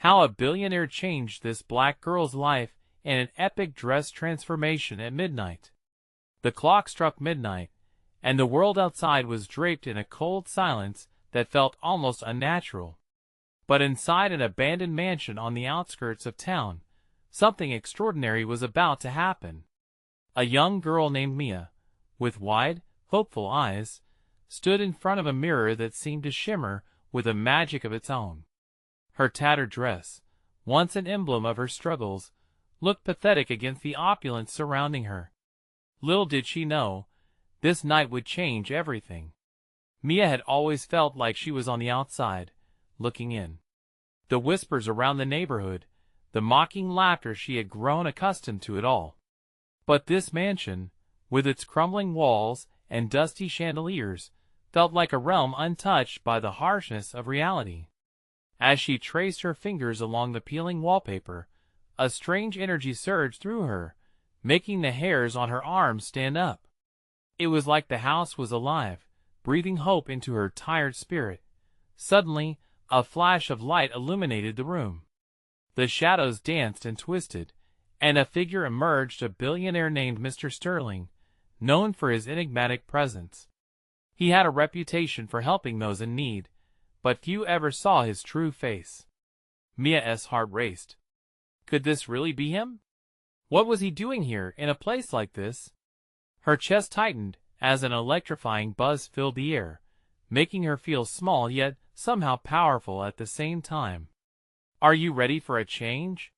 How a billionaire changed this black girl's life in an epic dress transformation at midnight. The clock struck midnight, and the world outside was draped in a cold silence that felt almost unnatural. But inside an abandoned mansion on the outskirts of town, something extraordinary was about to happen. A young girl named Mia, with wide, hopeful eyes, stood in front of a mirror that seemed to shimmer with a magic of its own. Her tattered dress, once an emblem of her struggles, looked pathetic against the opulence surrounding her. Little did she know, this night would change everything. Mia had always felt like she was on the outside, looking in. The whispers around the neighborhood, the mocking laughter, she had grown accustomed to it all. But this mansion, with its crumbling walls and dusty chandeliers, felt like a realm untouched by the harshness of reality. As she traced her fingers along the peeling wallpaper, a strange energy surged through her, making the hairs on her arms stand up. It was like the house was alive, breathing hope into her tired spirit. Suddenly, a flash of light illuminated the room. The shadows danced and twisted, and a figure emerged, a billionaire named Mr. Sterling, known for his enigmatic presence. He had a reputation for helping those in need, but few ever saw his true face. Mia's heart raced. Could this really be him? What was he doing here, in a place like this? Her chest tightened as an electrifying buzz filled the air, making her feel small yet somehow powerful at the same time. "Are you ready for a change?"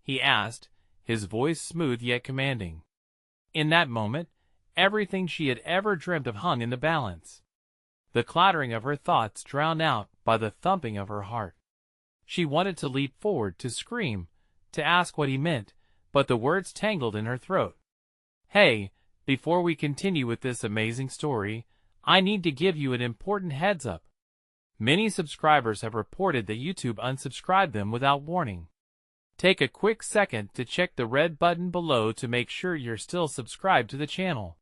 he asked, his voice smooth yet commanding. In that moment, everything she had ever dreamt of hung in the balance. The clattering of her thoughts drowned out by the thumping of her heart. She wanted to leap forward, to scream, to ask what he meant, but the words tangled in her throat. "Hey, before we continue with this amazing story, I need to give you an important heads up. Many subscribers have reported that YouTube unsubscribed them without warning. Take a quick second to check the red button below to make sure you're still subscribed to the channel.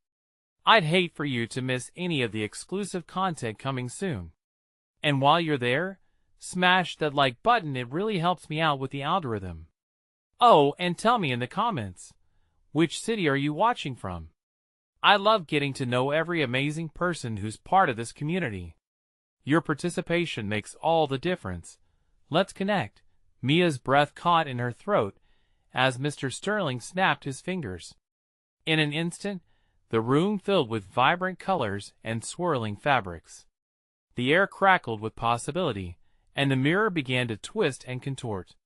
I'd hate for you to miss any of the exclusive content coming soon. And while you're there, smash that like button, it really helps me out with the algorithm. Oh, and tell me in the comments, which city are you watching from? I love getting to know every amazing person who's part of this community. Your participation makes all the difference. Let's connect." Mia's breath caught in her throat as Mr. Sterling snapped his fingers. In an instant, the room filled with vibrant colors and swirling fabrics. The air crackled with possibility, and the mirror began to twist and contort.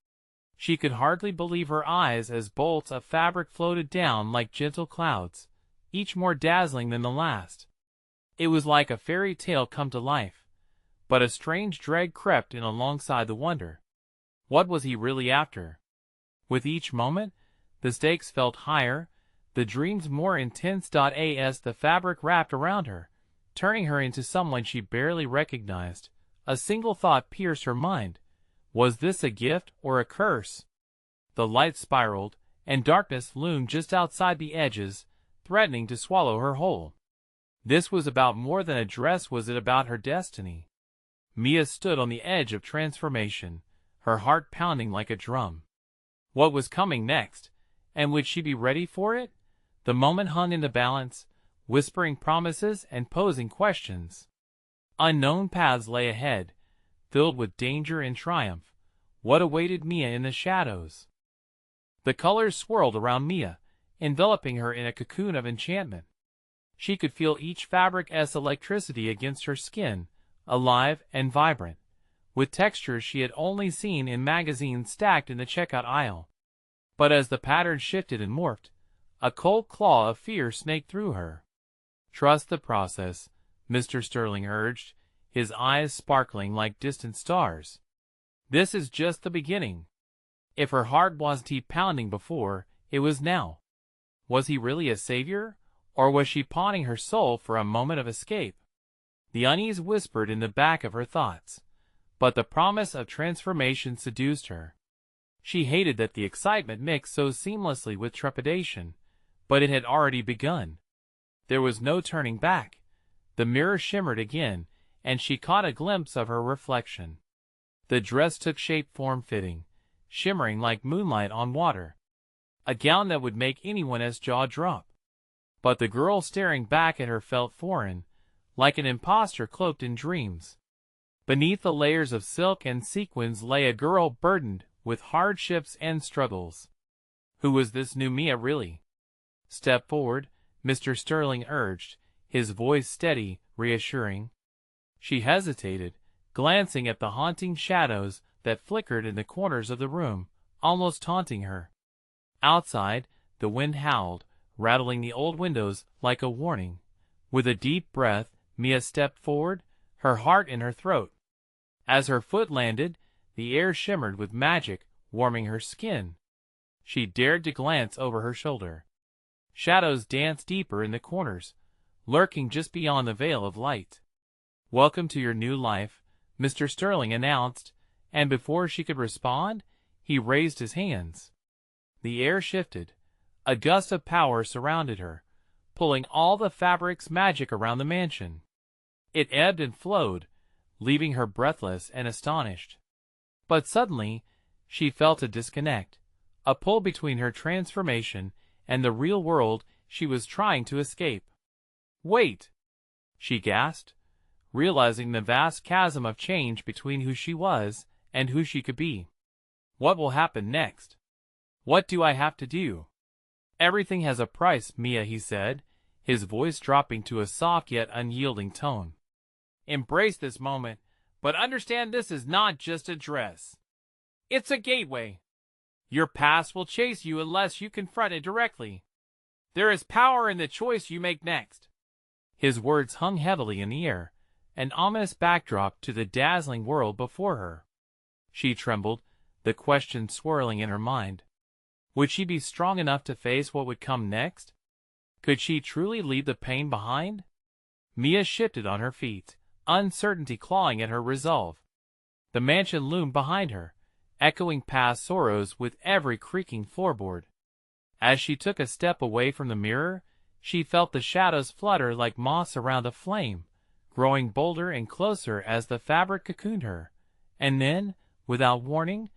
She could hardly believe her eyes as bolts of fabric floated down like gentle clouds, each more dazzling than the last. It was like a fairy tale come to life, but a strange dread crept in alongside the wonder. What was he really after? With each moment, the stakes felt higher, the dreams more intense. As the fabric wrapped around her, turning her into someone she barely recognized, a single thought pierced her mind. Was this a gift or a curse? The light spiraled, and darkness loomed just outside the edges, threatening to swallow her whole. This was about more than a dress. Was it about her destiny? Mia stood on the edge of transformation, her heart pounding like a drum. What was coming next, and would she be ready for it? The moment hung in the balance, whispering promises and posing questions. Unknown paths lay ahead, filled with danger and triumph. What awaited Mia in the shadows? The colors swirled around Mia, enveloping her in a cocoon of enchantment. She could feel each fabric's electricity against her skin, alive and vibrant, with textures she had only seen in magazines stacked in the checkout aisle. But as the pattern shifted and morphed, a cold claw of fear snaked through her. "Trust the process," Mr. Sterling urged, his eyes sparkling like distant stars. "This is just the beginning." If her heart wasn't pounding before, it was now. Was he really a savior, or was she pawning her soul for a moment of escape? The unease whispered in the back of her thoughts, but the promise of transformation seduced her. She hated that the excitement mixed so seamlessly with trepidation, but it had already begun. There was no turning back. The mirror shimmered again, and she caught a glimpse of her reflection. The dress took shape form-fitting, shimmering like moonlight on water. A gown that would make anyone's jaw drop. But the girl staring back at her felt foreign, like an impostor cloaked in dreams. Beneath the layers of silk and sequins lay a girl burdened with hardships and struggles. Who was this new Mia really? "Step forward," Mr. Sterling urged, his voice steady, reassuring. She hesitated, glancing at the haunting shadows that flickered in the corners of the room, almost taunting her. Outside, the wind howled, rattling the old windows like a warning. With a deep breath, Mia stepped forward, her heart in her throat. As her foot landed, the air shimmered with magic, warming her skin. She dared to glance over her shoulder. Shadows danced deeper in the corners, lurking just beyond the veil of light. "Welcome to your new life," Mr. Sterling announced, and before she could respond, he raised his hands. The air shifted. A gust of power surrounded her, pulling all the fabric's magic around the mansion. It ebbed and flowed, leaving her breathless and astonished. But suddenly, she felt a disconnect, a pull between her transformation and the real world she was trying to escape. "Wait!" she gasped, realizing the vast chasm of change between who she was and who she could be. "What will happen next? What do I have to do?" "Everything has a price, Mia," he said, his voice dropping to a soft yet unyielding tone. "Embrace this moment, but understand this is not just a dress. It's a gateway. Your past will chase you unless you confront it directly. There is power in the choice you make next." His words hung heavily in the air, an ominous backdrop to the dazzling world before her. She trembled, the question swirling in her mind. Would she be strong enough to face what would come next? Could she truly leave the pain behind? Mia shifted on her feet, uncertainty clawing at her resolve. The mansion loomed behind her, echoing past sorrows with every creaking floorboard. As she took a step away from the mirror, she felt the shadows flutter like moths around a flame, growing bolder and closer as the fabric cocooned her. And then, without warning,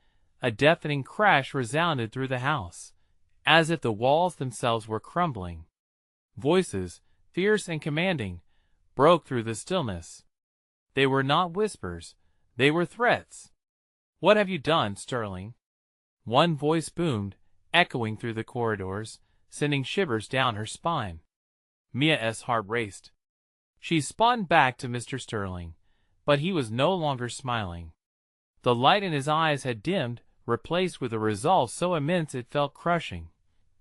a deafening crash resounded through the house, as if the walls themselves were crumbling. Voices, fierce and commanding, broke through the stillness. They were not whispers, they were threats. "What have you done, Sterling?" One voice boomed, echoing through the corridors, sending shivers down her spine. Mia's heart raced. She spun back to Mr. Sterling, but he was no longer smiling. The light in his eyes had dimmed, replaced with a resolve so immense it felt crushing.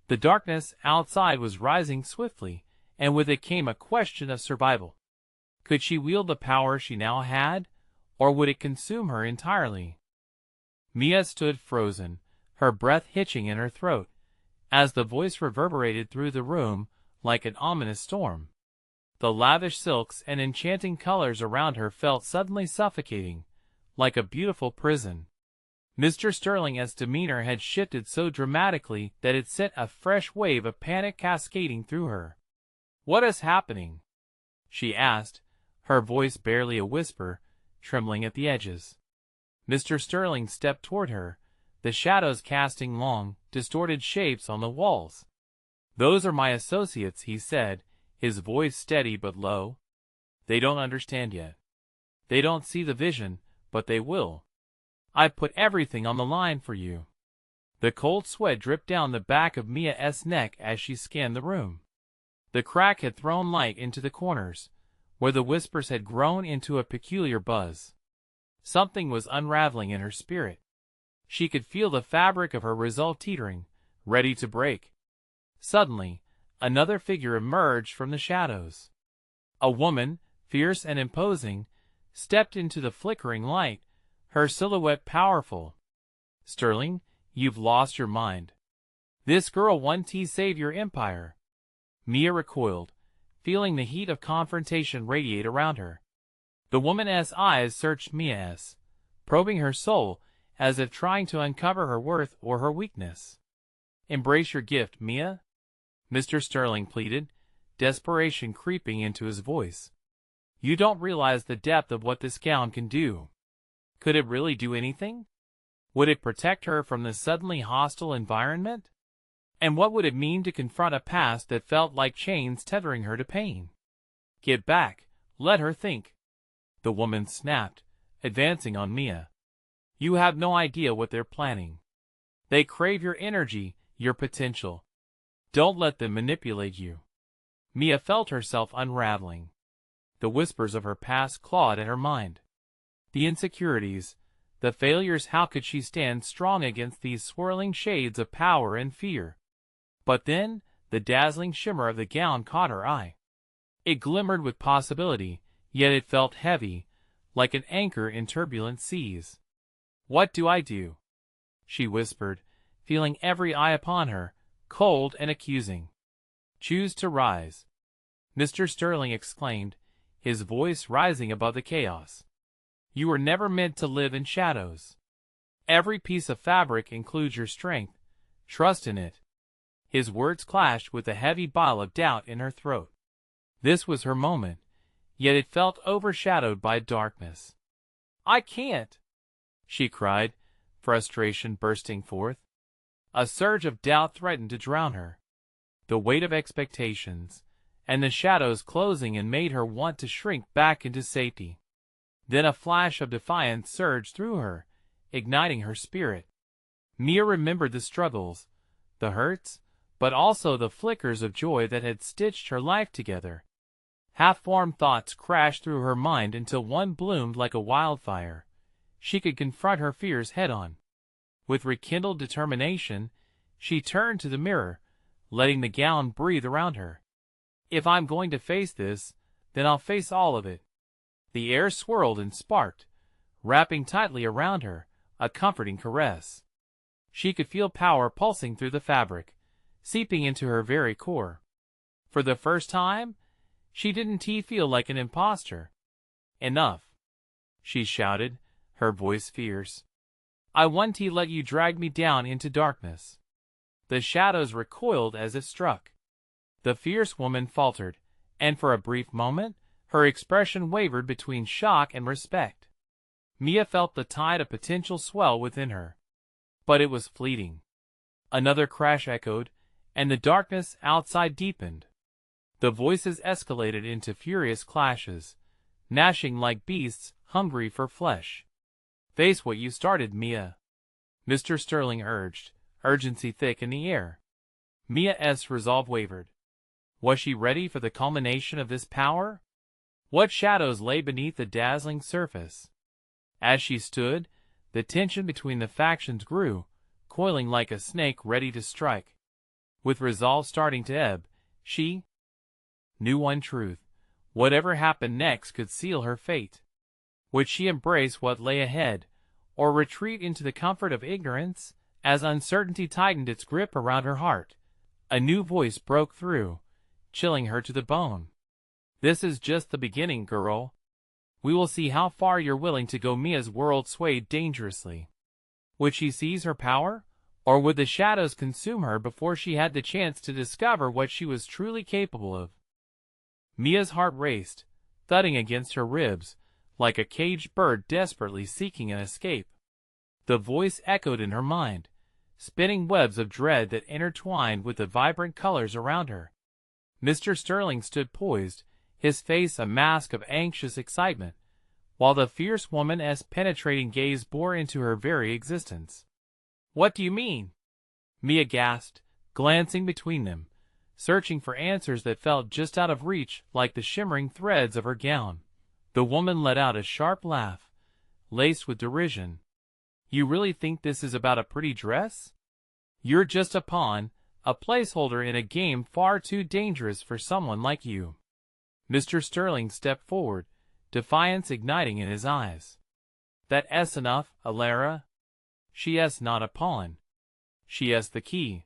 The darkness outside was rising swiftly, and with it came a question of survival. Could she wield the power she now had, or would it consume her entirely? Mia stood frozen, her breath hitching in her throat, as the voice reverberated through the room like an ominous storm. The lavish silks and enchanting colors around her felt suddenly suffocating, like a beautiful prison. Mr. Sterling's demeanor had shifted so dramatically that it sent a fresh wave of panic cascading through her. "What is happening?" she asked, her voice barely a whisper, trembling at the edges. Mr. Sterling stepped toward her, the shadows casting long, distorted shapes on the walls. "Those are my associates," he said, his voice steady but low. "They don't understand yet. They don't see the vision, but they will. I've put everything on the line for you." The cold sweat dripped down the back of Mia's neck as she scanned the room. The crack had thrown light into the corners, where the whispers had grown into a peculiar buzz. Something was unraveling in her spirit. She could feel the fabric of her resolve teetering, ready to break. Suddenly, another figure emerged from the shadows. A woman, fierce and imposing, stepped into the flickering light, her silhouette powerful. "Sterling, you've lost your mind. This girl won't save your empire." Mia recoiled, feeling the heat of confrontation radiate around her. The woman's eyes searched Mia's, probing her soul as if trying to uncover her worth or her weakness. "Embrace your gift, Mia," Mr. Sterling pleaded, desperation creeping into his voice. "You don't realize the depth of what this gown can do. Could it really do anything? Would it protect her from the suddenly hostile environment? And what would it mean to confront a past that felt like chains tethering her to pain? Get back, let her think. The woman snapped, advancing on Mia. You have no idea what they're planning. They crave your energy, your potential. Don't let them manipulate you. Mia felt herself unraveling. The whispers of her past clawed at her mind. The insecurities, the failures, how could she stand strong against these swirling shades of power and fear? But then, the dazzling shimmer of the gown caught her eye. It glimmered with possibility, yet it felt heavy, like an anchor in turbulent seas. What do I do? She whispered, feeling every eye upon her, cold and accusing. Choose to rise. Mr. Sterling exclaimed, his voice rising above the chaos. You were never meant to live in shadows. Every piece of fabric includes your strength. Trust in it. His words clashed with the heavy bile of doubt in her throat. This was her moment, yet it felt overshadowed by darkness. I can't, she cried, frustration bursting forth. A surge of doubt threatened to drown her. The weight of expectations, and the shadows closing in made her want to shrink back into safety. Then a flash of defiance surged through her, igniting her spirit. Mia remembered the struggles, the hurts, but also the flickers of joy that had stitched her life together. Half-formed thoughts crashed through her mind until one bloomed like a wildfire. She could confront her fears head-on. With rekindled determination, she turned to the mirror, letting the gown breathe around her. If I'm going to face this, then I'll face all of it. The air swirled and sparked, wrapping tightly around her, a comforting caress. She could feel power pulsing through the fabric, seeping into her very core. For the first time, she didn't feel like an imposter. Enough, she shouted, her voice fierce. I won't let you drag me down into darkness. The shadows recoiled as if struck. The fierce woman faltered, and for a brief moment, her expression wavered between shock and respect. Mia felt the tide of potential swell within her. But it was fleeting. Another crash echoed, and the darkness outside deepened. The voices escalated into furious clashes, gnashing like beasts hungry for flesh. Face what you started, Mia, Mr. Sterling urged, urgency thick in the air. Mia's resolve wavered. Was she ready for the culmination of this power? What shadows lay beneath the dazzling surface? As she stood, the tension between the factions grew, coiling like a snake ready to strike. With resolve starting to ebb, she knew one truth. Whatever happened next could seal her fate. Would she embrace what lay ahead, or retreat into the comfort of ignorance? As uncertainty tightened its grip around her heart, a new voice broke through, chilling her to the bone. This is just the beginning, girl. We will see how far you're willing to go. Mia's world swayed dangerously. Would she seize her power, or would the shadows consume her before she had the chance to discover what she was truly capable of? Mia's heart raced, thudding against her ribs, like a caged bird desperately seeking an escape. The voice echoed in her mind, spinning webs of dread that intertwined with the vibrant colors around her. Mr. Sterling stood poised, his face a mask of anxious excitement, while the fierce woman's penetrating gaze bore into her very existence. What do you mean? Mia gasped, glancing between them, searching for answers that felt just out of reach like the shimmering threads of her gown. The woman let out a sharp laugh, laced with derision. You really think this is about a pretty dress? You're just a pawn, a placeholder in a game far too dangerous for someone like you. Mr. Sterling stepped forward, defiance igniting in his eyes. That's enough, Alara. She's not a pawn. She's the key.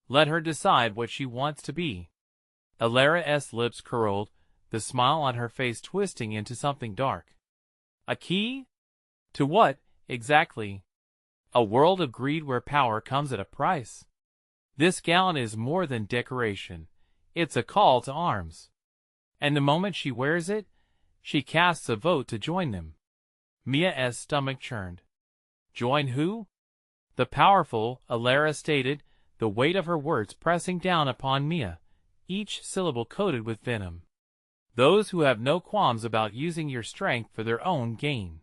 Let her decide what she wants to be. Alara's lips curled, the smile on her face twisting into something dark. A key? To what, exactly? A world of greed where power comes at a price. This gown is more than decoration. It's a call to arms. And the moment she wears it, she casts a vote to join them. Mia's stomach churned. Join who? The powerful Alara stated, the weight of her words pressing down upon Mia, each syllable coated with venom. Those who have no qualms about using your strength for their own gain.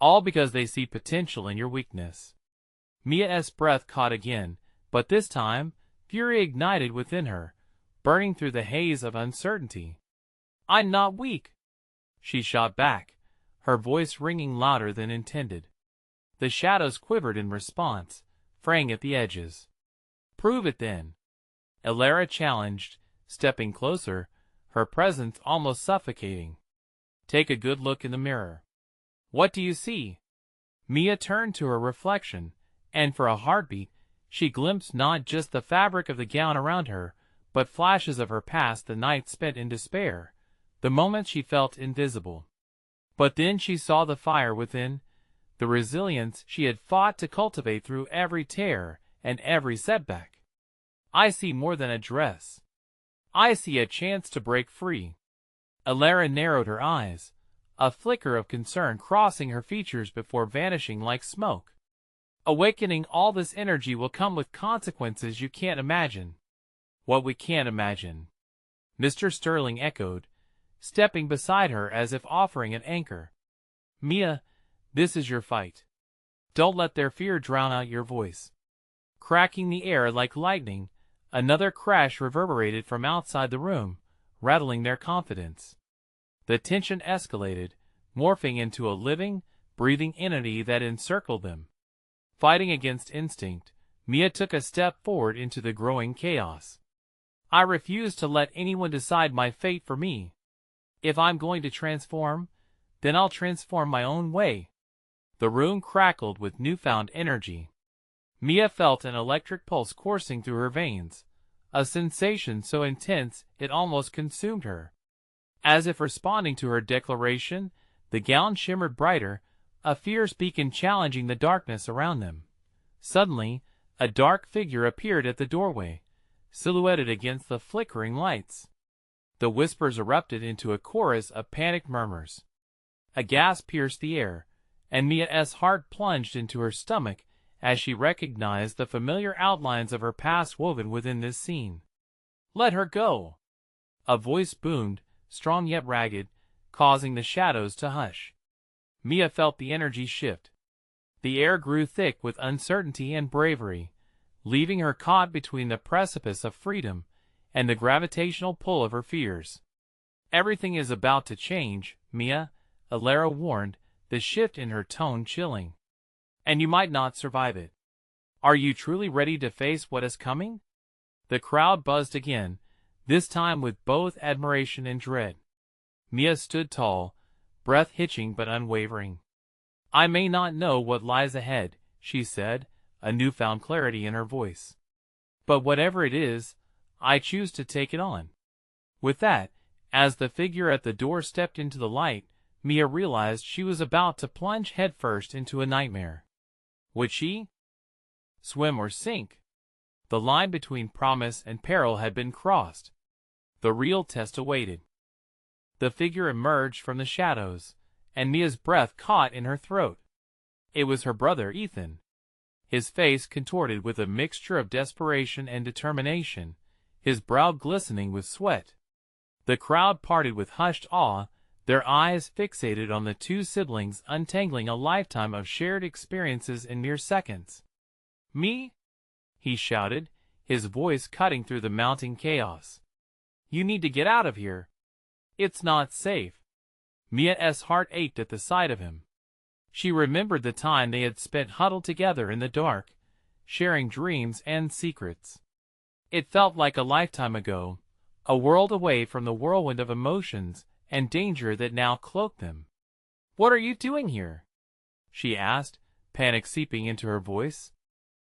All because they see potential in your weakness. Mia's breath caught again, but this time, fury ignited within her, burning through the haze of uncertainty. "I'm not weak," she shot back, her voice ringing louder than intended. The shadows quivered in response, fraying at the edges. "Prove it then," Alara challenged, stepping closer, her presence almost suffocating. "Take a good look in the mirror. What do you see?" Mia turned to her reflection, and for a heartbeat, she glimpsed not just the fabric of the gown around her, but flashes of her past, the night spent in despair, the moments she felt invisible. But then she saw the fire within, the resilience she had fought to cultivate through every tear and every setback. "I see more than a dress. I see a chance to break free." Alara narrowed her eyes, a flicker of concern crossing her features before vanishing like smoke. "Awakening all this energy will come with consequences you can't imagine." "What we can't imagine," Mr. Sterling echoed, stepping beside her as if offering an anchor. "Mia, this is your fight. Don't let their fear drown out your voice." Cracking the air like lightning, another crash reverberated from outside the room, rattling their confidence. The tension escalated, morphing into a living, breathing entity that encircled them. Fighting against instinct, Mia took a step forward into the growing chaos. "I refuse to let anyone decide my fate for me. If I'm going to transform, then I'll transform my own way." The room crackled with newfound energy. Mia felt an electric pulse coursing through her veins, a sensation so intense it almost consumed her. As if responding to her declaration, the gown shimmered brighter, a fierce beacon challenging the darkness around them. Suddenly, a dark figure appeared at the doorway, silhouetted against the flickering lights. The whispers erupted into a chorus of panicked murmurs. A gasp pierced the air, and Mia's heart plunged into her stomach as she recognized the familiar outlines of her past woven within this scene. "Let her go!" A voice boomed, strong yet ragged, causing the shadows to hush. Mia felt the energy shift. The air grew thick with uncertainty and bravery, leaving her caught between the precipice of freedom and the gravitational pull of her fears. "Everything is about to change, Mia," Alara warned, the shift in her tone chilling. "And you might not survive it. Are you truly ready to face what is coming?" The crowd buzzed again, this time with both admiration and dread. Mia stood tall, breath hitching but unwavering. "I may not know what lies ahead," she said, a newfound clarity in her voice. "But whatever it is, I choose to take it on." With that, as the figure at the door stepped into the light, Mia realized she was about to plunge headfirst into a nightmare. Would she swim or sink? The line between promise and peril had been crossed. The real test awaited. The figure emerged from the shadows, and Mia's breath caught in her throat. It was her brother Ethan. His face contorted with a mixture of desperation and determination, his brow glistening with sweat. The crowd parted with hushed awe, their eyes fixated on the two siblings untangling a lifetime of shared experiences in mere seconds. "Me?" he shouted, his voice cutting through the mounting chaos. "You need to get out of here. It's not safe." Mia's heart ached at the sight of him. She remembered the time they had spent huddled together in the dark, sharing dreams and secrets. It felt like a lifetime ago, a world away from the whirlwind of emotions and danger that now cloaked them. "What are you doing here?" she asked, panic seeping into her voice.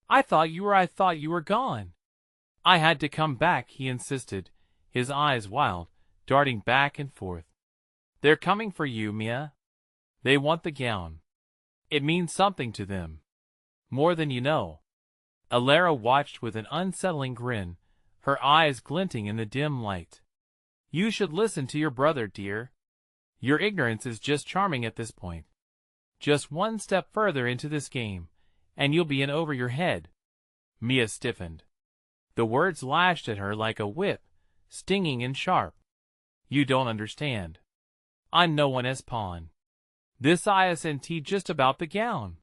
I thought you were gone." "I had to come back," he insisted, his eyes wild, darting back and forth. "They're coming for you, Mia. They want the gown. It means something to them. More than you know." Alara watched with an unsettling grin, her eyes glinting in the dim light. "You should listen to your brother, dear. Your ignorance is just charming at this point. Just one step further into this game, and you'll be in over your head." Mia stiffened. The words lashed at her like a whip, stinging and sharp. "You don't understand. I'm no one's pawn. This isn't just about the gown."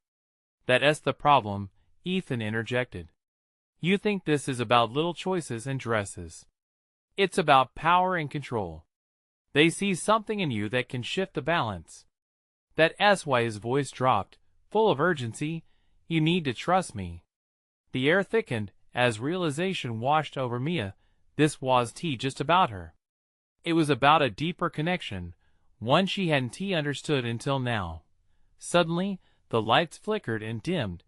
"That's the problem," Ethan interjected. "You think this is about little choices and dresses. It's about power and control. They see something in you that can shift the balance." That's why his voice dropped, full of urgency. "You need to trust me." The air thickened as realization washed over Mia. This wasn't just about her. It was about a deeper connection, one she hadn't understood until now. Suddenly, the lights flickered and dimmed,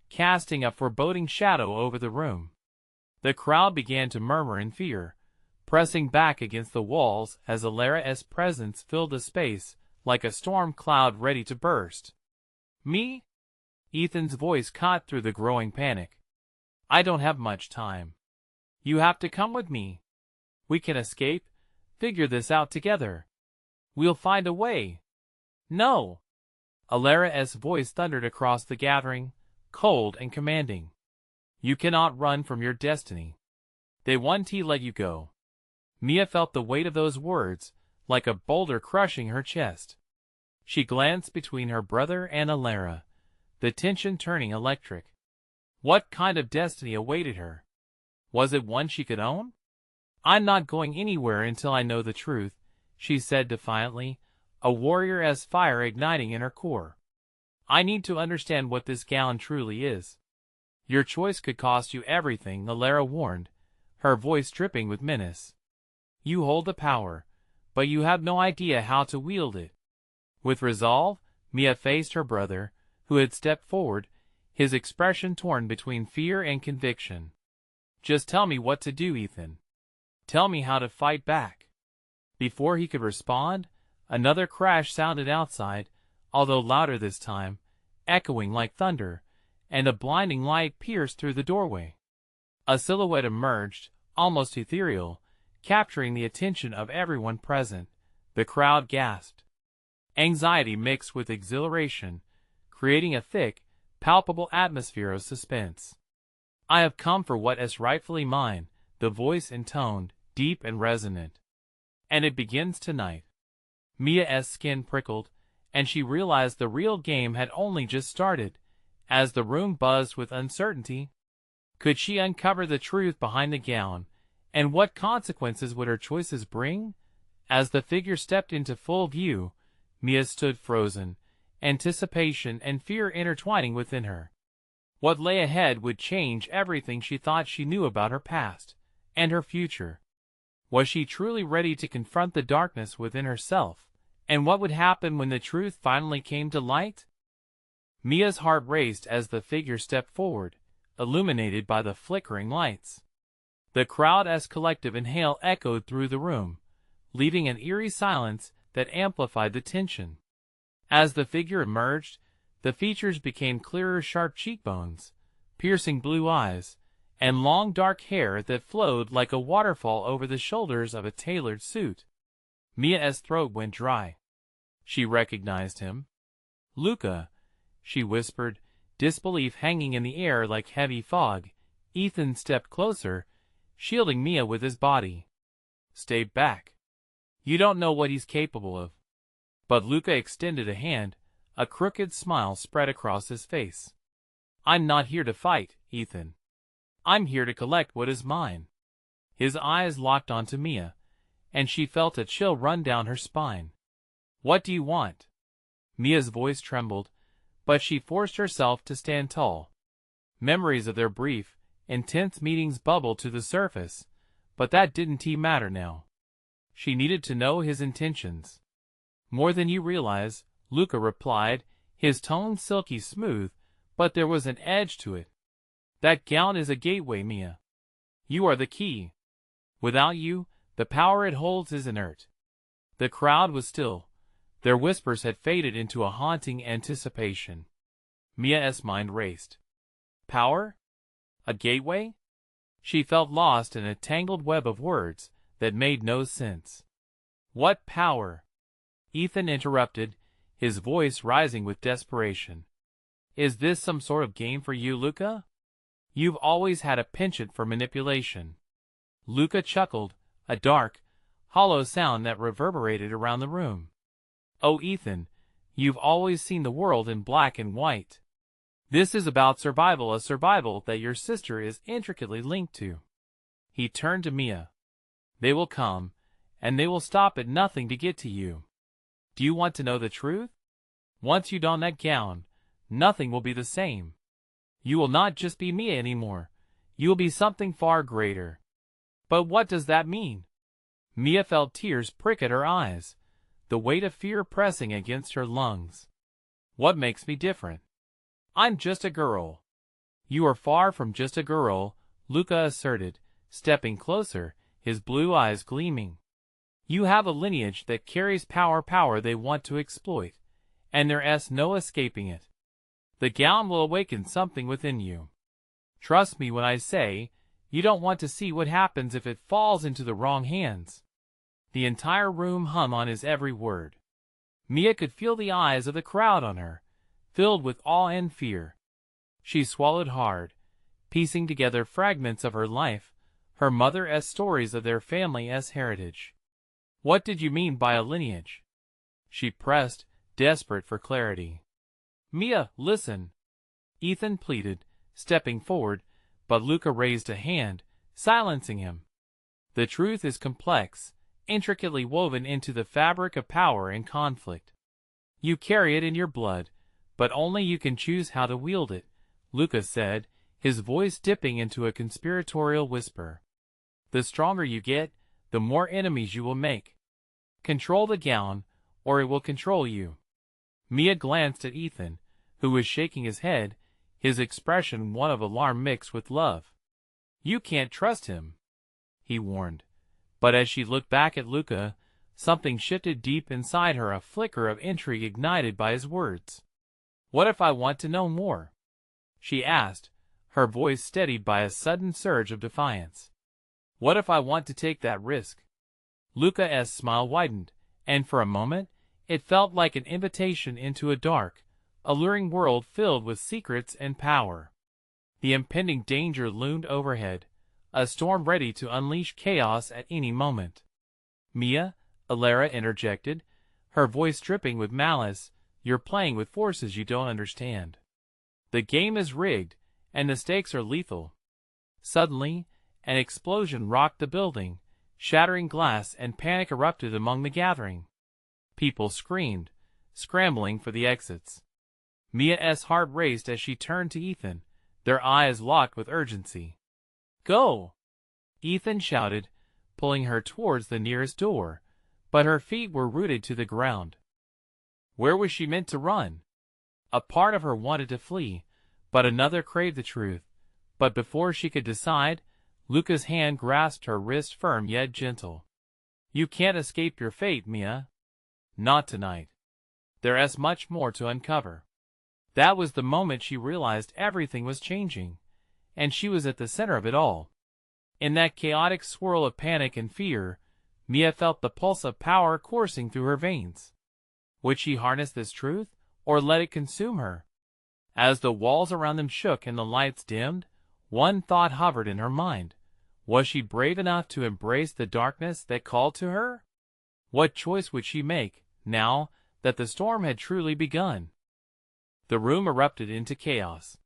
casting a foreboding shadow over the room. The crowd began to murmur in fear, pressing back against the walls as Alara's presence filled the space like a storm cloud ready to burst. "Me?" Ethan's voice caught through the growing panic. "I don't have much time. You have to come with me. We can escape, figure this out together. We'll find a way." "No!" Alara's voice thundered across the gathering, cold and commanding. "You cannot run from your destiny. They won't let you go." Mia felt the weight of those words, like a boulder crushing her chest. She glanced between her brother and Alara, the tension turning electric. What kind of destiny awaited her? Was it one she could own? "I'm not going anywhere until I know the truth," she said defiantly, a warrior's fire igniting in her core. "I need to understand what this gown truly is." "Your choice could cost you everything," Alara warned, her voice dripping with menace. "You hold the power, but you have no idea how to wield it." With resolve, Mia faced her brother, who had stepped forward, his expression torn between fear and conviction. "Just tell me what to do, Ethan. Tell me how to fight back." Before he could respond, another crash sounded outside, although louder this time, echoing like thunder, and a blinding light pierced through the doorway. A silhouette emerged, almost ethereal, capturing the attention of everyone present. The crowd gasped. Anxiety mixed with exhilaration, creating a thick, palpable atmosphere of suspense. "I have come for what is rightfully mine," the voice intoned, deep and resonant. "And it begins tonight." Mia's skin prickled, and she realized the real game had only just started. As the room buzzed with uncertainty, could she uncover the truth behind the gown, and what consequences would her choices bring? As the figure stepped into full view, Mia stood frozen, anticipation and fear intertwining within her. What lay ahead would change everything she thought she knew about her past and her future. Was she truly ready to confront the darkness within herself? And what would happen when the truth finally came to light? Mia's heart raced as the figure stepped forward, illuminated by the flickering lights. The crowd as collective inhale echoed through the room, leaving an eerie silence that amplified the tension. As the figure emerged, the features became clearer, sharp cheekbones, piercing blue eyes, and long dark hair that flowed like a waterfall over the shoulders of a tailored suit. Mia's throat went dry. She recognized him. "Luca," she whispered, disbelief hanging in the air like heavy fog. Ethan stepped closer, shielding Mia with his body. "Stay back. You don't know what he's capable of." But Luca extended a hand, a crooked smile spread across his face. "I'm not here to fight, Ethan. I'm here to collect what is mine." His eyes locked onto Mia, and she felt a chill run down her spine. "What do you want?" Mia's voice trembled, but she forced herself to stand tall. Memories of their brief, intense meetings bubbled to the surface, but that didn't matter now. She needed to know his intentions. "More than you realize," Luca replied, his tone silky smooth, but there was an edge to it. "That gown is a gateway, Mia. You are the key. Without you, the power it holds is inert." The crowd was still. Their whispers had faded into a haunting anticipation. Mia's mind raced. Power? A gateway? She felt lost in a tangled web of words that made no sense. "What power?" Ethan interrupted, his voice rising with desperation. Is this some sort of game for you, Luca? You've always had a penchant for manipulation. Luca chuckled, a dark, hollow sound that reverberated around the room. Oh, Ethan, you've always seen the world in black and white. This is about survival, a survival that your sister is intricately linked to. He turned to Mia. They will come, and they will stop at nothing to get to you. Do you want to know the truth? Once you don that gown, nothing will be the same. You will not just be Mia anymore. You will be something far greater. But what does that mean? Mia felt tears prick at her eyes, the weight of fear pressing against her lungs. What makes me different? I'm just a girl. You are far from just a girl, Luca asserted, stepping closer, his blue eyes gleaming. You have a lineage that carries power they want to exploit, and there's no escaping it. The gown will awaken something within you. Trust me when I say, you don't want to see what happens if it falls into the wrong hands. The entire room hung on his every word. Mia could feel the eyes of the crowd on her, filled with awe and fear. She swallowed hard, piecing together fragments of her life, her mother's stories of their family's heritage. What did you mean by a lineage? She pressed, desperate for clarity. Mia, listen, Ethan pleaded, stepping forward, but Luca raised a hand, silencing him. The truth is complex, intricately woven into the fabric of power and conflict. You carry it in your blood, but only you can choose how to wield it, Luca said, his voice dipping into a conspiratorial whisper. The stronger you get, the more enemies you will make. Control the gown, or it will control you. Mia glanced at Ethan, who was shaking his head, his expression one of alarm mixed with love. You can't trust him, he warned. But as she looked back at Luca, something shifted deep inside her, a flicker of intrigue ignited by his words. What if I want to know more? She asked, her voice steadied by a sudden surge of defiance. What if I want to take that risk? Luca's smile widened, and for a moment, it felt like an invitation into a dark, alluring world filled with secrets and power. The impending danger loomed overhead, a storm ready to unleash chaos at any moment. Mia, Alara interjected, her voice dripping with malice, you're playing with forces you don't understand. The game is rigged, and the stakes are lethal. Suddenly, an explosion rocked the building, shattering glass, and panic erupted among the gathering. People screamed, scrambling for the exits. Mia's heart raced as she turned to Ethan, their eyes locked with urgency. Go! Ethan shouted, pulling her towards the nearest door, but her feet were rooted to the ground. Where was she meant to run? A part of her wanted to flee, but another craved the truth. But before she could decide, Luca's hand grasped her wrist, firm yet gentle. You can't escape your fate, Mia. Not tonight. There's much more to uncover. That was the moment she realized everything was changing, and she was at the center of it all. In that chaotic swirl of panic and fear, Mia felt the pulse of power coursing through her veins. Would she harness this truth, or let it consume her? As the walls around them shook and the lights dimmed, one thought hovered in her mind. Was she brave enough to embrace the darkness that called to her? What choice would she make, now that the storm had truly begun? The room erupted into chaos.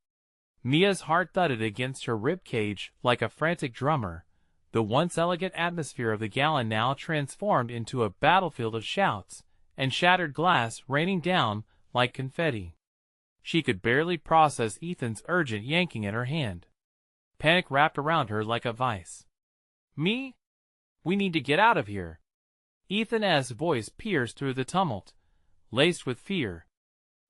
Mia's heart thudded against her rib cage like a frantic drummer, the once elegant atmosphere of the gala now transformed into a battlefield of shouts and shattered glass raining down like confetti. She could barely process Ethan's urgent yanking at her hand. Panic wrapped around her like a vice. Me? We need to get out of here. Ethan's voice pierced through the tumult, laced with fear.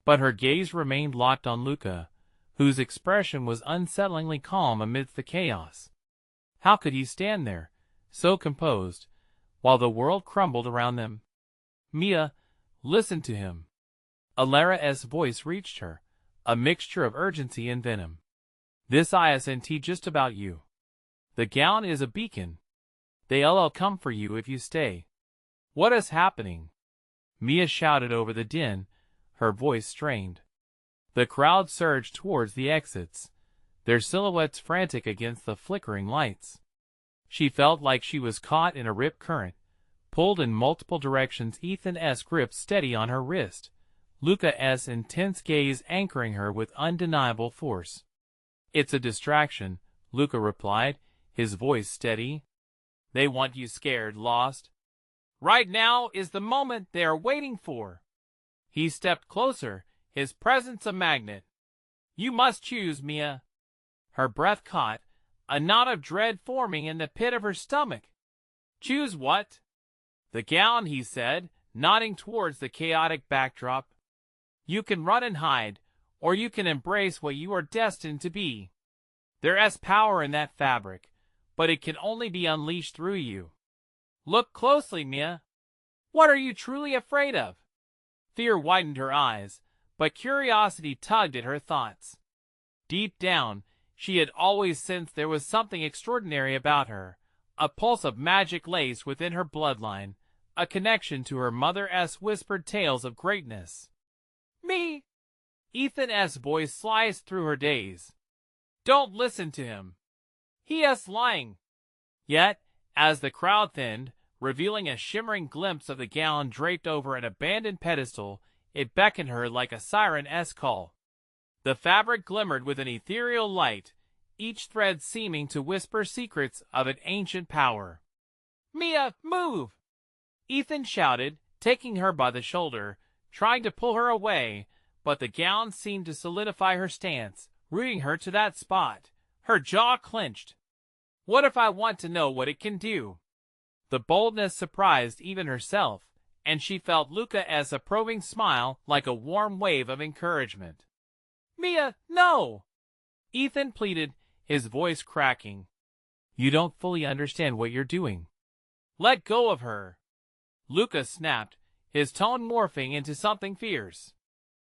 But her gaze remained locked on Luca, whose expression was unsettlingly calm amidst the chaos. How could he stand there, so composed, while the world crumbled around them? Mia, listen to him. Alara's voice reached her, a mixture of urgency and venom. This isn't just about you. The gown is a beacon. They'll come for you if you stay. What is happening? Mia shouted over the din, her voice strained. The crowd surged towards the exits, their silhouettes frantic against the flickering lights. She felt like she was caught in a rip current, pulled in multiple directions. Ethan's grip steady on her wrist, Luca's intense gaze anchoring her with undeniable force. "It's a distraction," Luca replied, his voice steady. "They want you scared, lost. Right now is the moment they are waiting for." He stepped closer, his presence a magnet. "You must choose, Mia." Her breath caught, a knot of dread forming in the pit of her stomach. "Choose what?" "The gown," he said, nodding towards the chaotic backdrop. "You can run and hide, or you can embrace what you are destined to be. There's power in that fabric, but it can only be unleashed through you. Look closely, Mia. What are you truly afraid of?" Fear widened her eyes, but curiosity tugged at her thoughts. Deep down, she had always sensed there was something extraordinary about her, a pulse of magic laced within her bloodline, a connection to her mother's whispered tales of greatness. "Me!" Ethan's voice sliced through her daze. "Don't listen to him. He is lying." Yet, as the crowd thinned, revealing a shimmering glimpse of the gown draped over an abandoned pedestal, it beckoned her like a siren's call. The fabric glimmered with an ethereal light, each thread seeming to whisper secrets of an ancient power. "Mia, move!" Ethan shouted, taking her by the shoulder, trying to pull her away, but the gown seemed to solidify her stance, rooting her to that spot. Her jaw clenched. "What if I want to know what it can do?" The boldness surprised even herself, and she felt Luca's approving smile like a warm wave of encouragement. "Mia, no!" Ethan pleaded, his voice cracking. "You don't fully understand what you're doing." "Let go of her!" Luca snapped, his tone morphing into something fierce.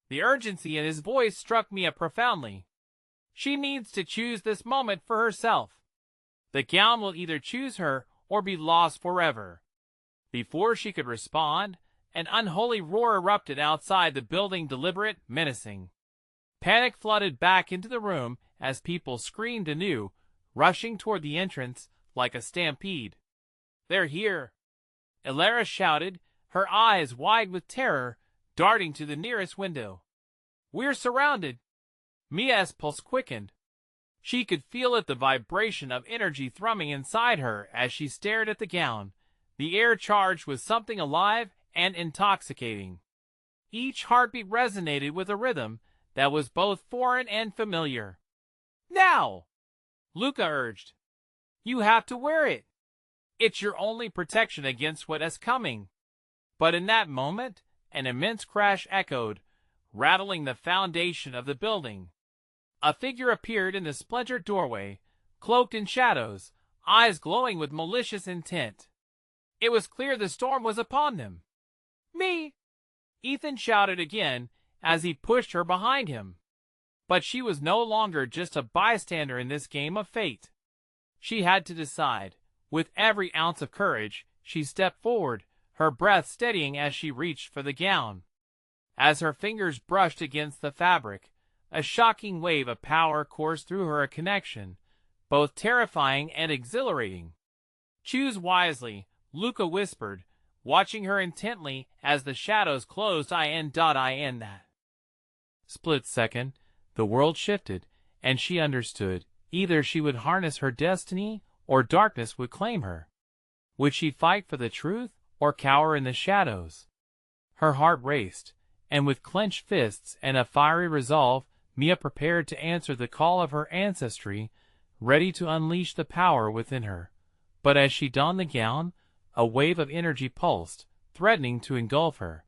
The urgency in his voice struck Mia profoundly. She needs to choose this moment for herself. The gown will either choose her or be lost forever. Before she could respond, an unholy roar erupted outside the building, deliberate, menacing. Panic flooded back into the room as people screamed anew, rushing toward the entrance like a stampede. "They're here!" Elara shouted, her eyes wide with terror, darting to the nearest window. "We're surrounded!" Mia's pulse quickened. She could feel it, the vibration of energy thrumming inside her as she stared at the gown, the air charged with something alive and intoxicating. Each heartbeat resonated with a rhythm that was both foreign and familiar. "Now!" Luca urged. "You have to wear it. It's your only protection against what is coming." But in that moment, an immense crash echoed, rattling the foundation of the building. A figure appeared in the splintered doorway, cloaked in shadows, eyes glowing with malicious intent. It was clear the storm was upon them. "Me!" Ethan shouted again as he pushed her behind him. But she was no longer just a bystander in this game of fate. She had to decide. With every ounce of courage, she stepped forward, her breath steadying as she reached for the gown. As her fingers brushed against the fabric, a shocking wave of power coursed through her, a connection, both terrifying and exhilarating. "Choose wisely," Luca whispered, watching her intently as the shadows closed in that. Split second, the world shifted, and she understood. Either she would harness her destiny, or darkness would claim her. Would she fight for the truth, or cower in the shadows? Her heart raced, and with clenched fists and a fiery resolve, Mia prepared to answer the call of her ancestry, ready to unleash the power within her. But as she donned the gown, a wave of energy pulsed, threatening to engulf her.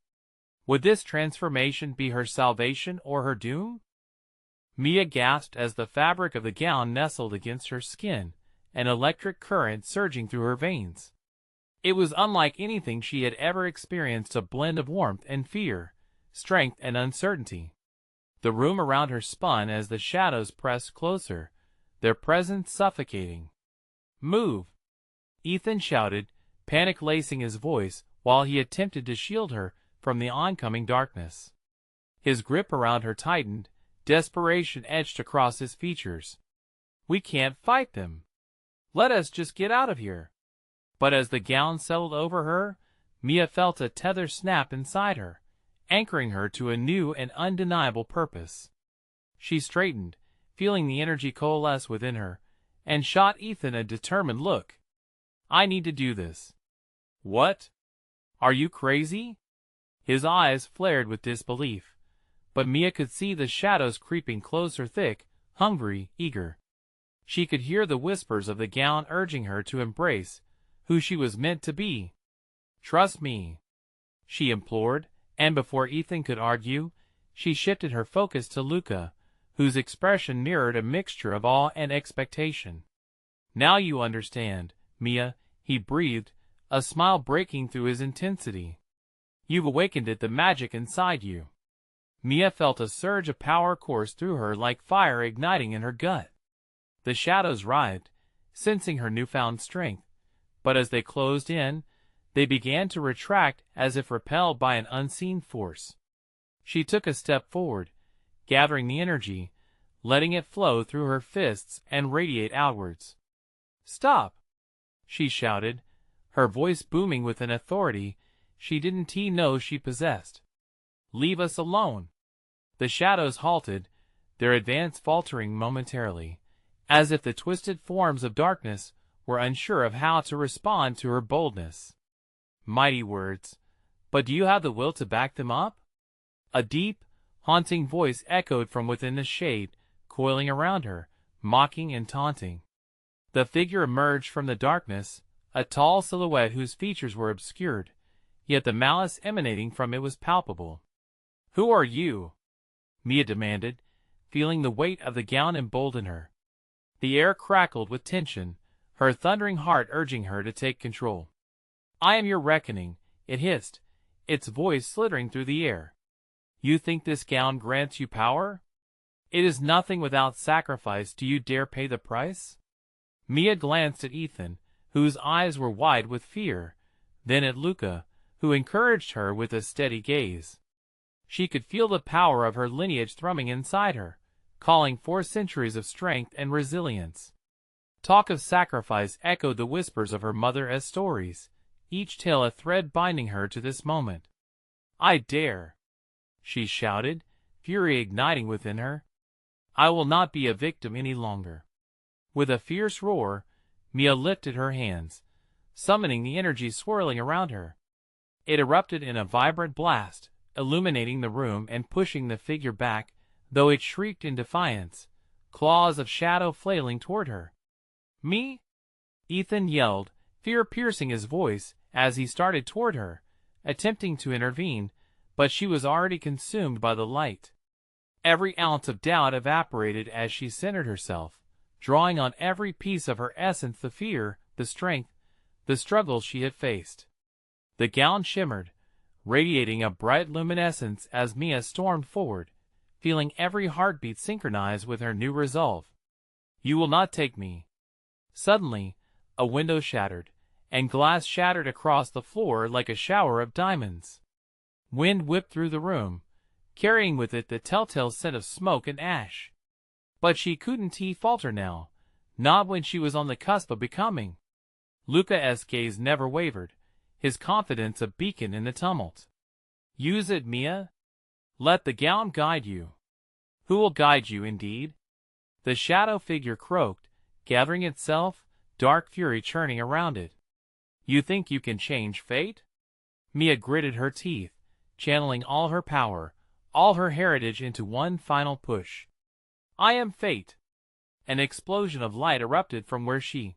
Would this transformation be her salvation or her doom? Mia gasped as the fabric of the gown nestled against her skin, an electric current surging through her veins. It was unlike anything she had ever experienced, a blend of warmth and fear, strength and uncertainty. The room around her spun as the shadows pressed closer, their presence suffocating. "Move!" Ethan shouted, panic lacing his voice while he attempted to shield her from the oncoming darkness. His grip around her tightened, Desperation etched across his features. "We can't fight them. Let us just get out of here." But as the gown settled over her, Mia felt a tether snap inside her, anchoring her to a new and undeniable purpose. She straightened, feeling the energy coalesce within her, and shot Ethan a determined look. "I need to do this." "What? Are you crazy?" His eyes flared with disbelief, but Mia could see the shadows creeping closer, thick, hungry, eager. She could hear the whispers of the gown urging her to embrace who she was meant to be. "Trust me," she implored, and before Ethan could argue, she shifted her focus to Luca, whose expression mirrored a mixture of awe and expectation. "Now you understand, Mia," he breathed, a smile breaking through his intensity. "You've awakened the magic inside you." Mia felt a surge of power course through her like fire igniting in her gut. The shadows writhed, sensing her newfound strength, but as they closed in, they began to retract as if repelled by an unseen force. She took a step forward, gathering the energy, letting it flow through her fists and radiate outwards. "Stop!" she shouted, her voice booming with an authority she didn't know she possessed. "Leave us alone." The shadows halted, their advance faltering momentarily, as if the twisted forms of darkness were unsure of how to respond to her boldness. Mighty words, but do you have the will to back them up? A deep, haunting voice echoed from within the shade, coiling around her, mocking and taunting. The figure emerged from the darkness, a tall silhouette whose features were obscured, yet the malice emanating from it was palpable. "Who are you?" Mia demanded, feeling the weight of the gown embolden her. The air crackled with tension, her thundering heart urging her to take control. "I am your reckoning," it hissed, its voice slithering through the air. "You think this gown grants you power? It is nothing without sacrifice. Do you dare pay the price?" Mia glanced at Ethan, whose eyes were wide with fear, then at Luca, who encouraged her with a steady gaze. She could feel the power of her lineage thrumming inside her, calling forth centuries of strength and resilience. Talk of sacrifice echoed the whispers of her mother as stories, each tale a thread binding her to this moment. "I dare!" she shouted, fury igniting within her. "I will not be a victim any longer." With a fierce roar, Mia lifted her hands, summoning the energy swirling around her. It erupted in a vibrant blast, illuminating the room and pushing the figure back, though it shrieked in defiance, claws of shadow flailing toward her. "Me?" Ethan yelled, fear piercing his voice as he started toward her, attempting to intervene, but she was already consumed by the light. Every ounce of doubt evaporated as she centered herself, drawing on every piece of her essence the fear, the strength, the struggles she had faced. The gown shimmered, radiating a bright luminescence as Mia stormed forward, feeling every heartbeat synchronize with her new resolve. "You will not take me." Suddenly, a window shattered, and glass shattered across the floor like a shower of diamonds. Wind whipped through the room, carrying with it the telltale scent of smoke and ash. But she couldn't falter now, not when she was on the cusp of becoming. Luca's gaze never wavered, his confidence a beacon in the tumult. "Use it, Mia. Let the gown guide you." "Who will guide you, indeed?" The shadow figure croaked, gathering itself, dark fury churning around it. "You think you can change fate?" Mia gritted her teeth, channeling all her power, all her heritage into one final push. "I am fate." An explosion of light erupted from where she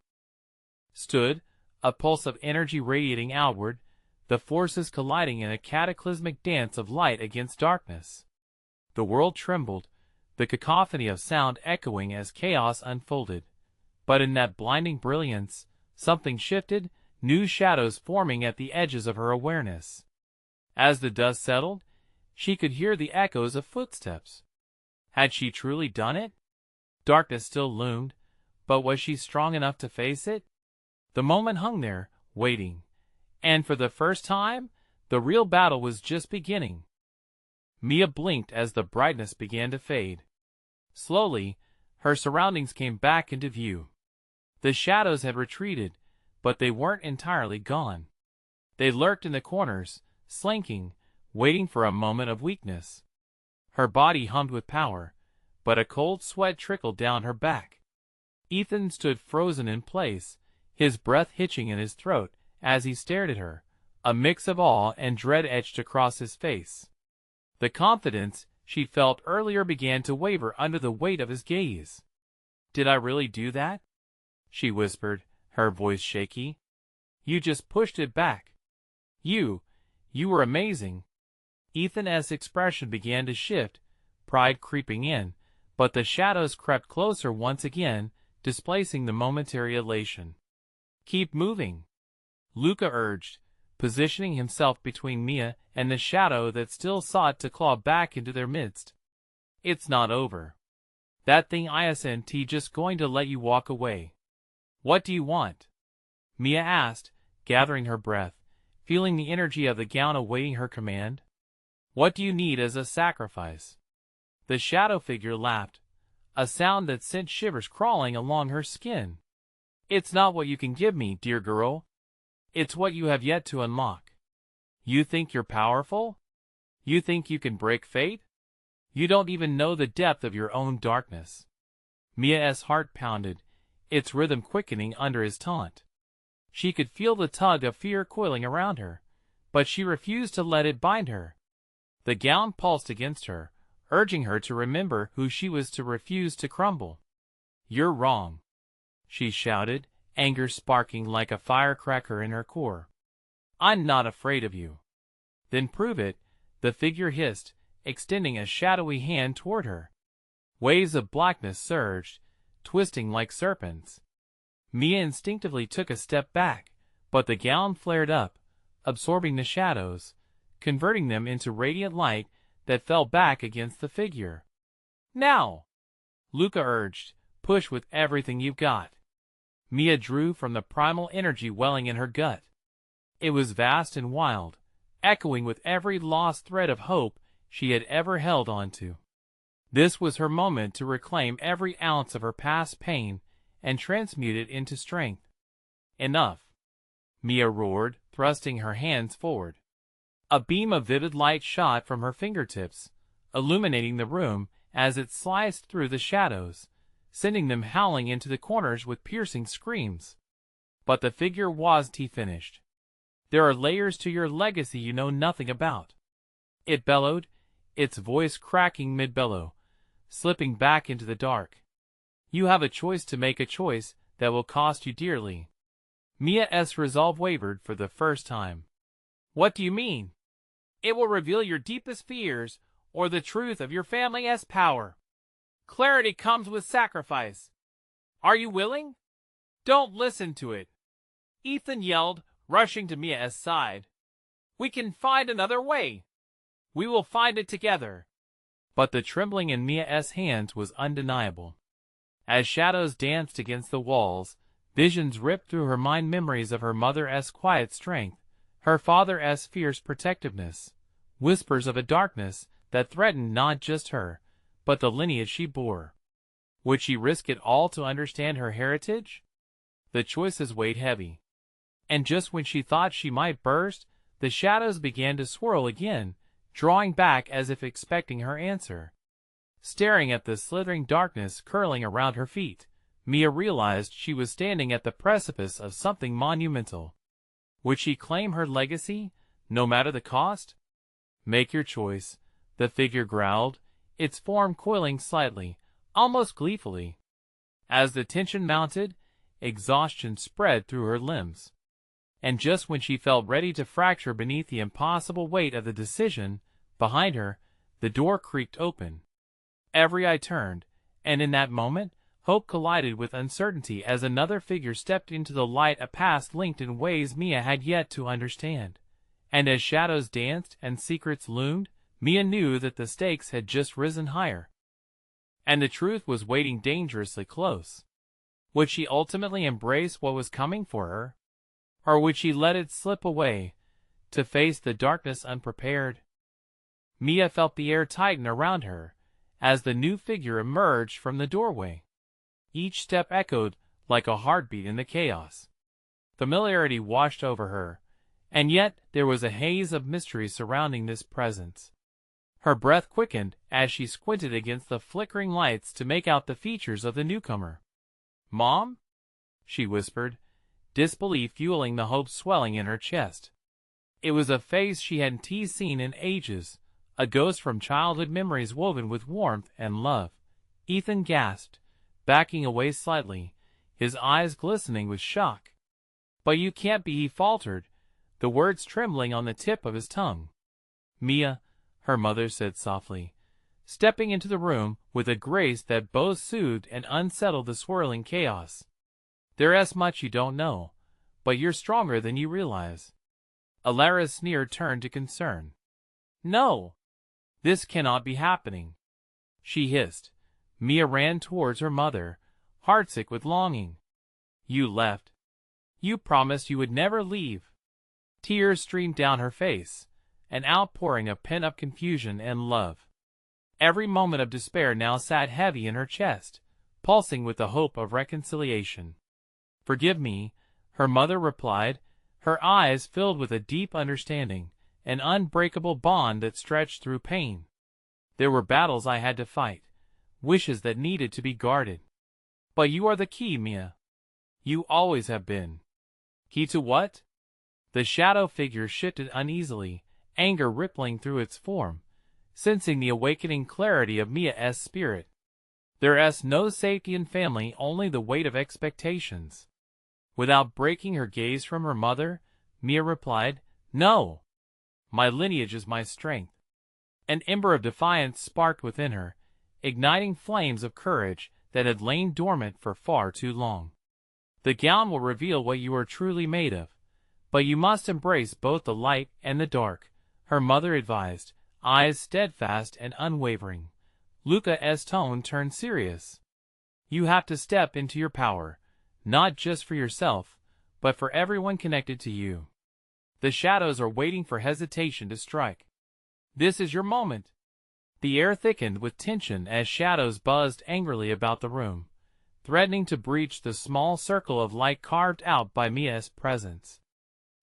stood, a pulse of energy radiating outward, the forces colliding in a cataclysmic dance of light against darkness. The world trembled, the cacophony of sound echoing as chaos unfolded. But in that blinding brilliance, something shifted, new shadows forming at the edges of her awareness. As the dust settled, she could hear the echoes of footsteps. Had she truly done it? Darkness still loomed, but was she strong enough to face it? The moment hung there, waiting. And for the first time, the real battle was just beginning. Mia blinked as the brightness began to fade. Slowly, her surroundings came back into view. The shadows had retreated, but they weren't entirely gone. They lurked in the corners, slinking, waiting for a moment of weakness. Her body hummed with power, but a cold sweat trickled down her back. Ethan stood frozen in place, his breath hitching in his throat as he stared at her, a mix of awe and dread etched across his face. The confidence she felt earlier began to waver under the weight of his gaze. "Did I really do that?" she whispered, her voice shaky. "You just pushed it back. You were amazing." Ethan's expression began to shift, pride creeping in, but the shadows crept closer once again, displacing the momentary elation. "Keep moving," Luca urged, positioning himself between Mia and the shadow that still sought to claw back into their midst. "It's not over. That thing isn't just going to let you walk away." "What do you want?" Mia asked, gathering her breath, feeling the energy of the gown awaiting her command. "What do you need as a sacrifice?" The shadow figure laughed, a sound that sent shivers crawling along her skin. "It's not what you can give me, dear girl. It's what you have yet to unlock. You think you're powerful? You think you can break fate? You don't even know the depth of your own darkness." Mia's heart pounded, its rhythm quickening under his taunt. She could feel the tug of fear coiling around her, but she refused to let it bind her. The gown pulsed against her, urging her to remember who she was, to refuse to crumble. "You're wrong," she shouted, anger sparking like a firecracker in her core. "I'm not afraid of you." "Then prove it," the figure hissed, extending a shadowy hand toward her. Waves of blackness surged, twisting like serpents. Mia instinctively took a step back, but the gown flared up, absorbing the shadows, converting them into radiant light that fell back against the figure. "Now," Luca urged, "push with everything you've got." Mia drew from the primal energy welling in her gut. It was vast and wild, echoing with every lost thread of hope she had ever held onto. This was her moment to reclaim every ounce of her past pain and transmute it into strength. "Enough," Mia roared, thrusting her hands forward. A beam of vivid light shot from her fingertips, illuminating the room as it sliced through the shadows, sending them howling into the corners with piercing screams. But the figure wasn't finished. "There are layers to your legacy you know nothing about," it bellowed, its voice cracking mid-bellow, slipping back into the dark. "You have a choice to make, a choice that will cost you dearly." Mia's resolve wavered for the first time. "What do you mean?" "It will reveal your deepest fears or the truth of your family's power. Clarity comes with sacrifice. Are you willing?" "Don't listen to it," Ethan yelled, rushing to Mia's side. "We can find another way. We will find it together." But the trembling in Mia's hands was undeniable. As shadows danced against the walls, visions ripped through her mind, memories of her mother's quiet strength, her father's fierce protectiveness, whispers of a darkness that threatened not just her, but the lineage she bore. Would she risk it all to understand her heritage? The choices weighed heavy. And just when she thought she might burst, the shadows began to swirl again, drawing back as if expecting her answer. Staring at the slithering darkness curling around her feet, Mia realized she was standing at the precipice of something monumental. Would she claim her legacy, no matter the cost? "Make your choice," the figure growled, its form coiling slightly, almost gleefully. As the tension mounted, exhaustion spread through her limbs. And just when she felt ready to fracture beneath the impossible weight of the decision, behind her, the door creaked open. Every eye turned, and in that moment, hope collided with uncertainty as another figure stepped into the light, a past linked in ways Mia had yet to understand. And as shadows danced and secrets loomed, Mia knew that the stakes had just risen higher. And the truth was waiting dangerously close. Would she ultimately embrace what was coming for her? Or would she let it slip away, to face the darkness unprepared? Mia felt the air tighten around her, as the new figure emerged from the doorway. Each step echoed like a heartbeat in the chaos. Familiarity washed over her, and yet there was a haze of mystery surrounding this presence. Her breath quickened as she squinted against the flickering lights to make out the features of the newcomer. "Mom?" she whispered, disbelief fueling the hope swelling in her chest. It was a face she hadn't seen in ages, a ghost from childhood memories woven with warmth and love. Ethan gasped, backing away slightly, his eyes glistening with shock. "But you can't be," he faltered, the words trembling on the tip of his tongue. "Mia," her mother said softly, stepping into the room with a grace that both soothed and unsettled the swirling chaos. "There's much you don't know, but you're stronger than you realize." Alara's sneer turned to concern. "No! This cannot be happening," she hissed. Mia ran towards her mother, heartsick with longing. "You left. You promised you would never leave." Tears streamed down her face, an outpouring of pent-up confusion and love. Every moment of despair now sat heavy in her chest, pulsing with the hope of reconciliation. "Forgive me," her mother replied, her eyes filled with a deep understanding, an unbreakable bond that stretched through pain. "There were battles I had to fight, wishes that needed to be guarded. But you are the key, Mia. You always have been." "Key to what?" The shadow figure shifted uneasily, anger rippling through its form, sensing the awakening clarity of Mia's spirit. "There's no safety in family, only the weight of expectations." Without breaking her gaze from her mother, Mia replied, "No. My lineage is my strength." An ember of defiance sparked within her, igniting flames of courage that had lain dormant for far too long. "The gown will reveal what you are truly made of, but you must embrace both the light and the dark," her mother advised, eyes steadfast and unwavering. Luca's tone turned serious. "You have to step into your power, not just for yourself, but for everyone connected to you. The shadows are waiting for hesitation to strike. This is your moment." The air thickened with tension as shadows buzzed angrily about the room, threatening to breach the small circle of light carved out by Mia's presence.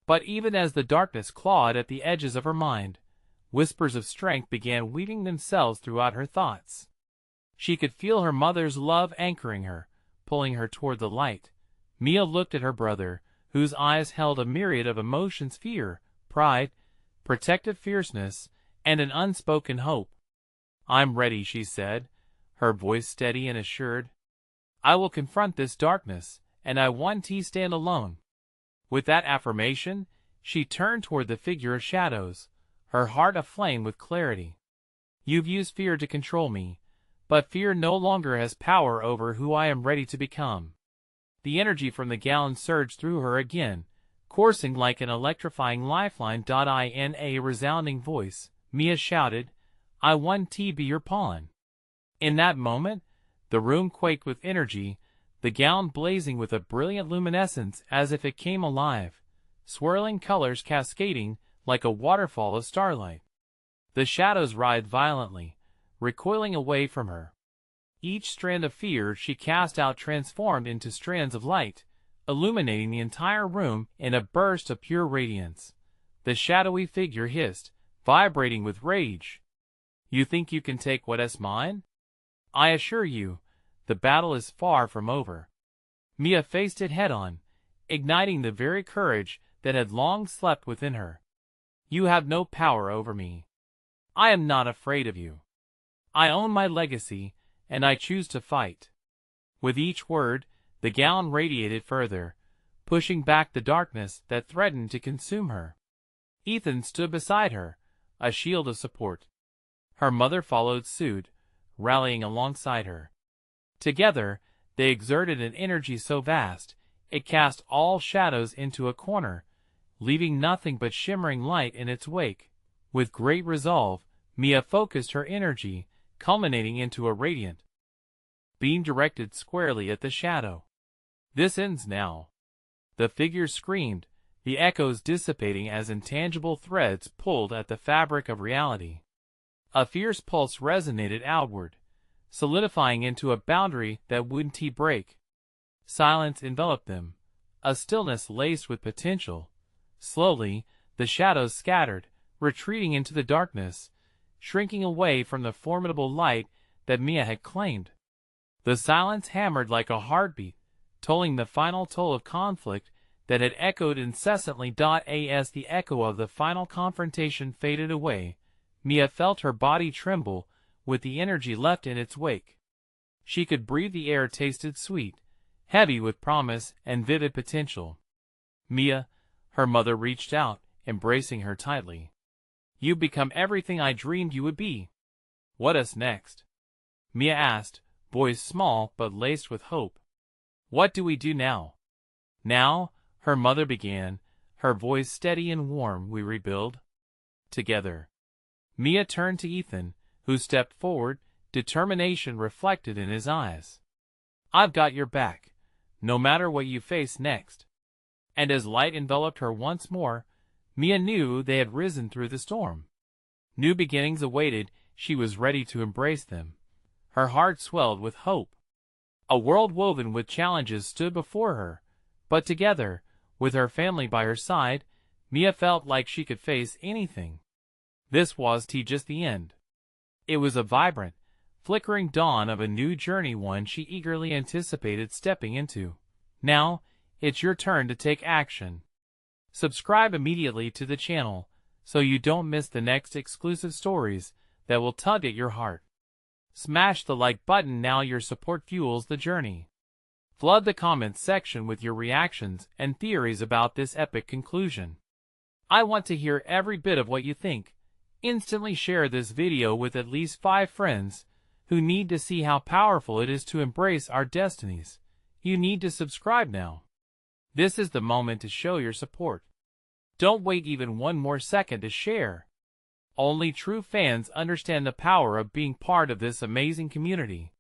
But even as the darkness clawed at the edges of her mind, whispers of strength began weaving themselves throughout her thoughts. She could feel her mother's love anchoring her, pulling her toward the light. Mia looked at her brother, whose eyes held a myriad of emotions: fear, pride, protective fierceness, and an unspoken hope. "I'm ready," she said, her voice steady and assured. "I will confront this darkness, and I won't stand alone." With that affirmation, she turned toward the figure of shadows, her heart aflame with clarity. "You've used fear to control me, but fear no longer has power over who I am ready to become." The energy from the gown surged through her again, coursing like an electrifying lifeline. In a resounding voice, Mia shouted, "I want to be your pawn." In that moment, the room quaked with energy, the gown blazing with a brilliant luminescence as if it came alive, swirling colors cascading like a waterfall of starlight. The shadows writhed violently, recoiling away from her. Each strand of fear she cast out transformed into strands of light, illuminating the entire room in a burst of pure radiance. The shadowy figure hissed, vibrating with rage. "You think you can take what's mine? I assure you, the battle is far from over." Mia faced it head-on, igniting the very courage that had long slept within her. "You have no power over me. I am not afraid of you. I own my legacy, and I choose to fight." With each word, the gown radiated further, pushing back the darkness that threatened to consume her. Ethan stood beside her, a shield of support. Her mother followed suit, rallying alongside her. Together, they exerted an energy so vast, it cast all shadows into a corner, leaving nothing but shimmering light in its wake. With great resolve, Mia focused her energy, culminating into a radiant beam directed squarely at the shadow. "This ends now." The figure screamed, the echoes dissipating as intangible threads pulled at the fabric of reality. A fierce pulse resonated outward, solidifying into a boundary that wouldn't break. Silence enveloped them, a stillness laced with potential. Slowly, the shadows scattered, retreating into the darkness, shrinking away from the formidable light that Mia had claimed. The silence hammered like a heartbeat, tolling the final toll of conflict that had echoed incessantly. As the echo of the final confrontation faded away, Mia felt her body tremble with the energy left in its wake. She could breathe. The air tasted sweet, heavy with promise and vivid potential. "Mia," her mother reached out, embracing her tightly. "You've become everything I dreamed you would be." "What's next?" Mia asked, voice small but laced with hope. "What do we do now?" "Now," her mother began, her voice steady and warm, "we rebuild. Together." Mia turned to Ethan, who stepped forward, determination reflected in his eyes. "I've got your back, no matter what you face next." And as light enveloped her once more, Mia knew they had risen through the storm. New beginnings awaited. She was ready to embrace them. Her heart swelled with hope. A world woven with challenges stood before her, but together, with her family by her side, Mia felt like she could face anything. This was just the end. It was a vibrant, flickering dawn of a new journey, one she eagerly anticipated stepping into. Now, it's your turn to take action. Subscribe immediately to the channel so you don't miss the next exclusive stories that will tug at your heart. Smash the like button now. Your support fuels the journey. Flood the comments section with your reactions and theories about this epic conclusion. I want to hear every bit of what you think. Instantly share this video with at least 5 friends who need to see how powerful it is to embrace our destinies. You need to subscribe now. This is the moment to show your support. Don't wait even one more second to share. Only true fans understand the power of being part of this amazing community.